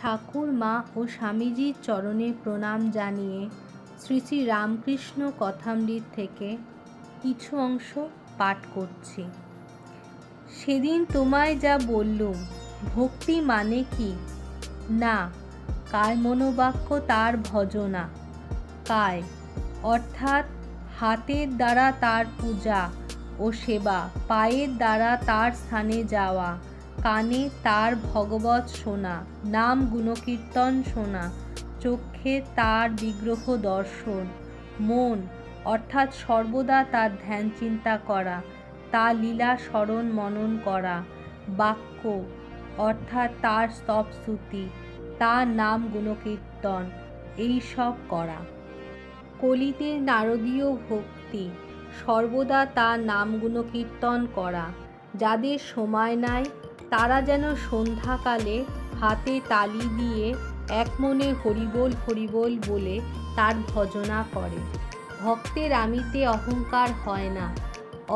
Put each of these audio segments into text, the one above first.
ঠাকুরমা ও স্বামীজির চরণে প্রণাম জানিয়ে শ্রী শ্রী রামকৃষ্ণ কথামৃত থেকে কিছু অংশ পাঠ করছি। সেদিন তোমায় যা বললুম, ভক্তি মানে কি? না, কায় মনোবাক্য তার ভজনা। কায় অর্থাৎ হাতের দ্বারা তার পূজা ও সেবা, পায়ের দ্বারা তার স্থানে যাওয়া, কানে তার ভগবৎ শোনা, নাম গুণকীর্তন শোনা, চক্ষে তার বিগ্রহ দর্শন, মন অর্থাৎ সর্বদা তার ধ্যান চিন্তা করা, তার লীলা স্মরণ মনন করা, বাক্য অর্থাৎ তার স্তবস্তুতি, তার নাম গুণকীর্তন এই সব করা। কলিতে নারদীয় ভক্তি, সর্বদা তার নাম গুণকীর্তন করা। যাদের সময় নাই তারা যেন সন্ধ্যাকালে হাতে তালি দিয়ে এক মনে হরিবোল হরিবোল বলে তার ভজনা করে। ভক্তের আমিতে অহংকার হয় না,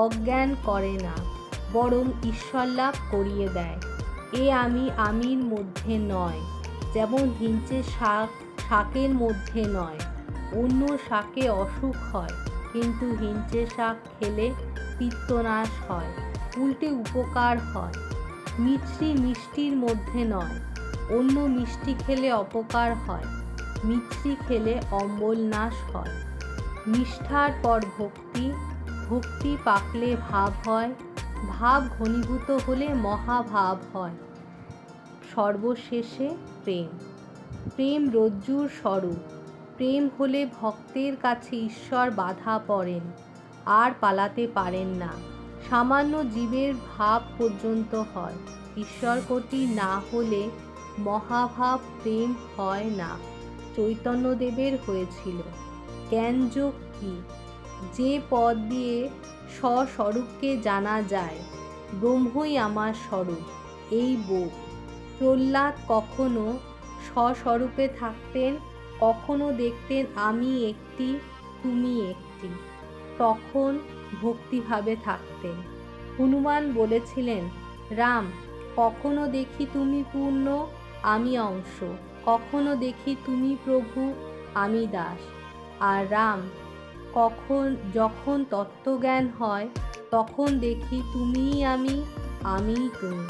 অজ্ঞান করে না, বরং ঈশ্বর লাভ করিয়ে দেয়। এ আমি আমির মধ্যে নয়, যেমন হিঞ্চে শাকের মধ্যে নয়। অন্য শাকে অসুখ হয়, কিন্তু হিঞ্চে শাক খেলে পিত্তনাশ হয়, উল্টে উপকার হয়। মিছরি মিষ্টির মধ্যে নয়, অন্য মিষ্টি খেলে অপকার হয়, মিছরি খেলে অম্বল নাশ হয়। নিষ্ঠার পর ভক্তি, ভক্তি পাকলে ভাব হয়, ভাব ঘনীভূত হলে মহাভাব হয়, সর্বশেষে প্রেম। প্রেম রজ্জুর স্বরূপ। প্রেম হলে ভক্তের কাছে ঈশ্বর বাধা পড়েন, আর পালাতে পারেন না। সামান্য জীবের ভাব পর্যন্ত হয়, ঈশ্বরকোটি না হলে মহাভাব প্রেম হয় না। চৈতন্যদেবের হয়েছিল। জ্ঞানযোগ কি? যে পথ দিয়ে স্বস্বরূপকে জানা যায়, ব্রহ্মই আমার স্বরূপ, এই বোধ। প্রহ্লাদ কখনো স্বস্বরূপে থাকতেন, কখনো দেখতেন আমি একটি, তুমি একটি, তখন ভক্তিভাবে থাকতেন। হনুমান বলেছিলেন, রাম, কখনো দেখি তুমি পূর্ণ, আমি অংশ, কখনো দেখি তুমি প্রভু, আমি দাস। আর রাম, যখন তত্ত্বজ্ঞান হয় তখন দেখি তুমিই আমি, আমিই তুমি।